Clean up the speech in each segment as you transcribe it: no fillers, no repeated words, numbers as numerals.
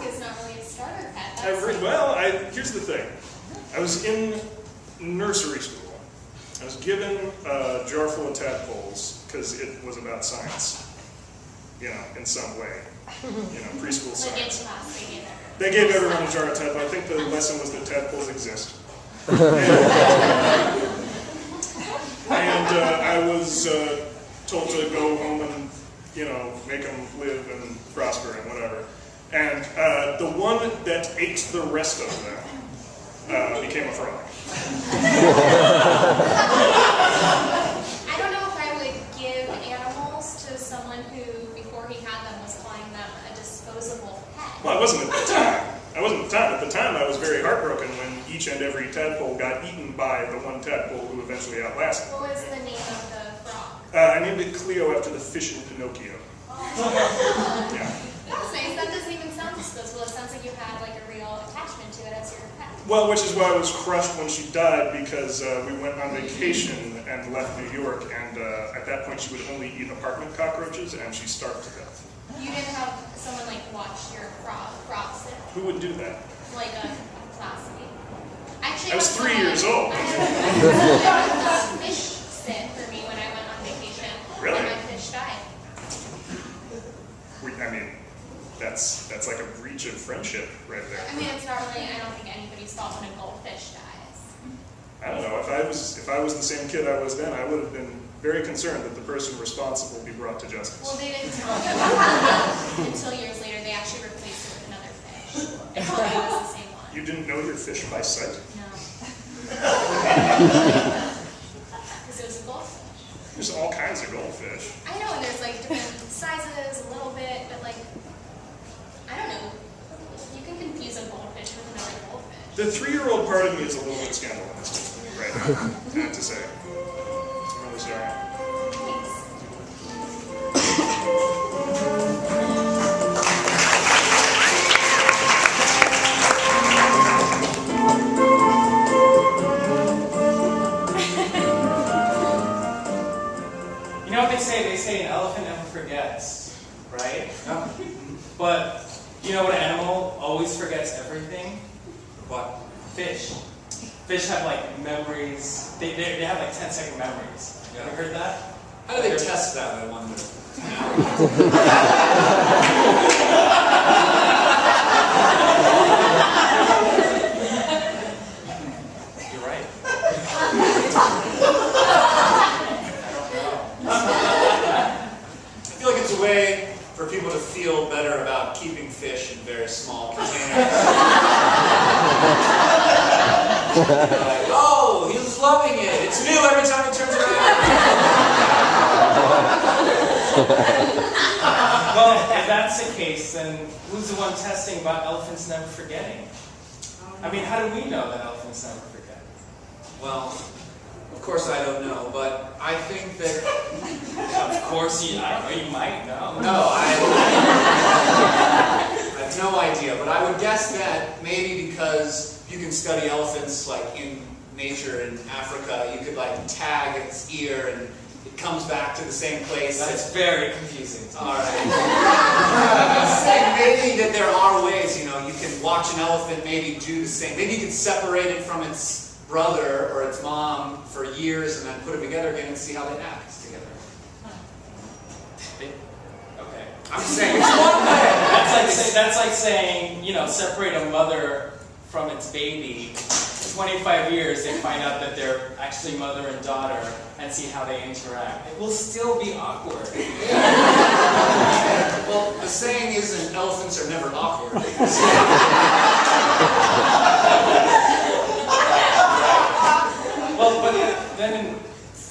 frog is not really a starter pet. Here's the thing. I was in nursery school. I was given a jar full of tadpoles because it was about science, in some way. Preschool science. They gave everyone a jar of tadpoles. I think the lesson was that tadpoles exist. And I was told to go home and, make them live and prosper and whatever. And the one that ate the rest of them became a frog. I don't know if I would give animals to someone who, before he had them, was calling them a disposable pet. Well, I wasn't at the time. At the time, I was very heartbroken when each and every tadpole got eaten by the one tadpole who eventually outlasted me. What was the name of the frog? I named it Cleo after the fish in Pinocchio. Oh. Yeah. That's nice. That doesn't even sound disposable. It sounds like you had like a real attachment to it as your pet. Well, which is why I was crushed when she died, because we went on vacation and left New York, and at that point she would only eat apartment cockroaches, and she starved to death. You didn't have someone like watch your frog sit? Who would do that? Like a classmate. Actually, I was 3 years old. I had a fish sit for me when I went on vacation. Really? And my fish died. That's like a breach of friendship right there. I mean, it's not really, I don't think anybody's fault when a goldfish dies. I don't know, if I was the same kid I was then, I would have been very concerned that the person responsible be brought to justice. Well, they didn't tell me until years later. They actually replaced it with another fish. They told me it was the same one. You didn't know your fish by sight? No. Because it was a goldfish. There's all kinds of goldfish. I know, and there's like different sizes, a little bit, but like, I don't know. You can confuse a goldfish with another goldfish. The 3-year-old part of me is a little bit scandalous right now, I have to say. I'm really sorry. Thanks. You know what they say? They say an elephant never forgets, right? But you know what animal always forgets everything? What? Fish. Fish have like memories. They have like 10-second memories. You ever heard that? How do they test that, I wonder? You're right. I feel like it's a way for people to feel better about keeping fish in very small containers. Like, oh, he's loving it. It's new every time he turns around. Well, if that's the case, then who's the one testing about elephants never forgetting? I mean, how do we know that elephants never forget? Well, of course I don't know, but I think that... Of course I don't know, you might know. No, I have no idea, but I would guess that maybe because you can study elephants like in nature in Africa, you could like tag its ear and it comes back to the same place. That's very confusing. Alright. I'm saying maybe that there are ways, you can watch an elephant maybe do the same. Maybe you can separate it from its brother or its mom for years and then put them together again and see how they act together. Okay. I'm saying it's one way. That's like saying, separate a mother from its baby. 25 years, they find out that they're actually mother and daughter and see how they interact. It will still be awkward. Well, the saying isn't elephants are never awkward. Well, but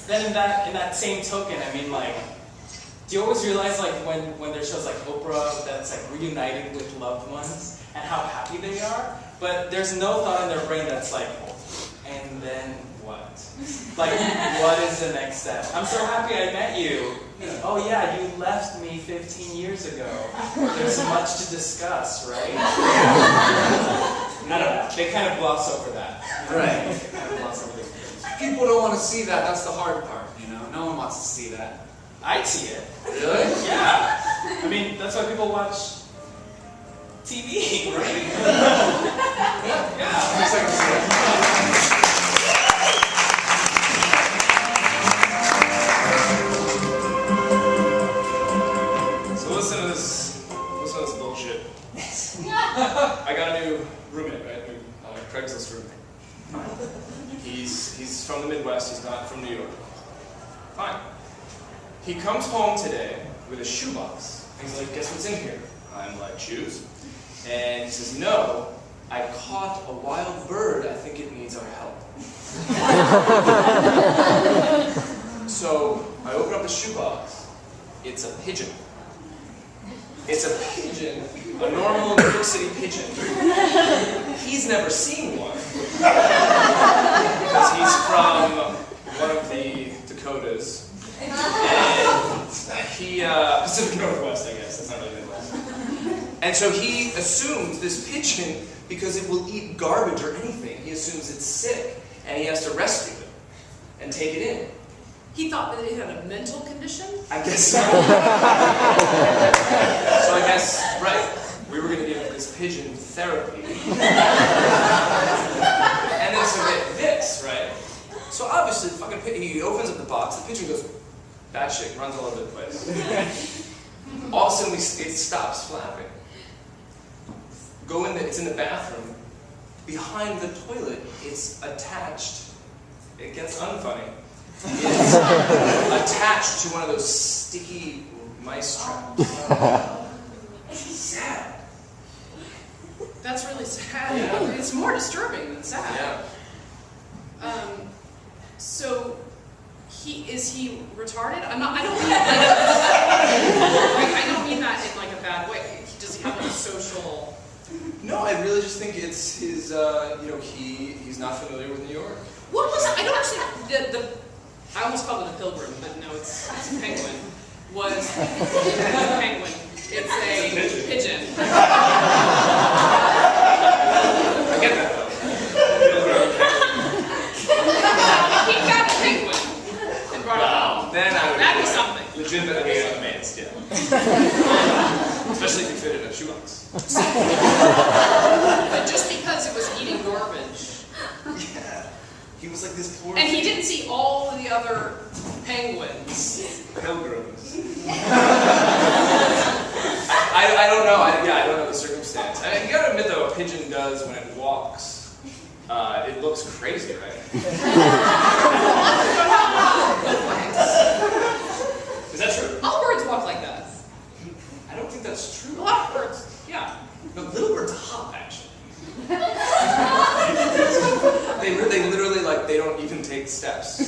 then in that same token, I mean, like, do you always realize, like, when there's shows like Oprah that's like reunited with loved ones and how happy they are? But there's no thought in their brain that's like, and then what? Like, what is the next step? I'm so happy I met you. Oh yeah, you left me 15 years ago. There's much to discuss, right? I don't know. They kind of gloss over that. Right. They kind of gloss over the People don't want to see that. That's the hard part, No one wants to see that. I'd see it. Really? Yeah. I mean, that's why people watch TV, right? Yeah. 2 seconds. So listen to this bullshit. I got a new roommate, right? New Craigslist roommate. He's from the Midwest. He's not from New York. Fine. He comes home today with a shoebox. He's like, guess what's in here? I'm like, shoes? And he says, no, I caught a wild bird. I think it needs our help. So I open up the shoebox. It's a pigeon. It's a pigeon, a normal New York City pigeon. He's never seen one. Because he's from one of the Dakotas. And he, Pacific Northwest, I guess, that's not really Midwest. And so he assumes this pigeon, because it will eat garbage or anything, he assumes it's sick, and he has to rescue it and take it in. He thought that it had a mental condition? I guess so. So I guess, right, we were going to give this pigeon therapy. And then so get this, right? So obviously, the fucking pigeon, he opens up the box, the pigeon goes batshit, runs all over the place. All of a sudden, it stops flapping. Go in it's in the bathroom. Behind the toilet, it's attached. It gets unfunny. It's attached to one of those sticky mice traps. Sad. That's really sad. Yeah. It's more disturbing than sad. Yeah. So, is he retarded? I don't mean like, I don't mean that in like a bad way. Does he have like a social? No, I really just think it's his, he's not familiar with New York. What was I don't understand I almost called it a pilgrim, but no, it's a penguin. Was a penguin? It's a pigeon. I get that though. He got a penguin and brought it home. Then I would That'd be something. legitimately amazed, yeah. Especially if you fit it in a shoebox. But just because it was eating garbage. Yeah. He was like this poor. And he didn't see all of the other penguins. Pilgrims. I don't know. I don't know the circumstance. You gotta admit though, a pigeon does when it walks. It looks crazy, right? Is that true? All birds walk like that. I don't think that's true. A lot of birds, yeah. No, little birds hop actually. They literally they don't even take steps.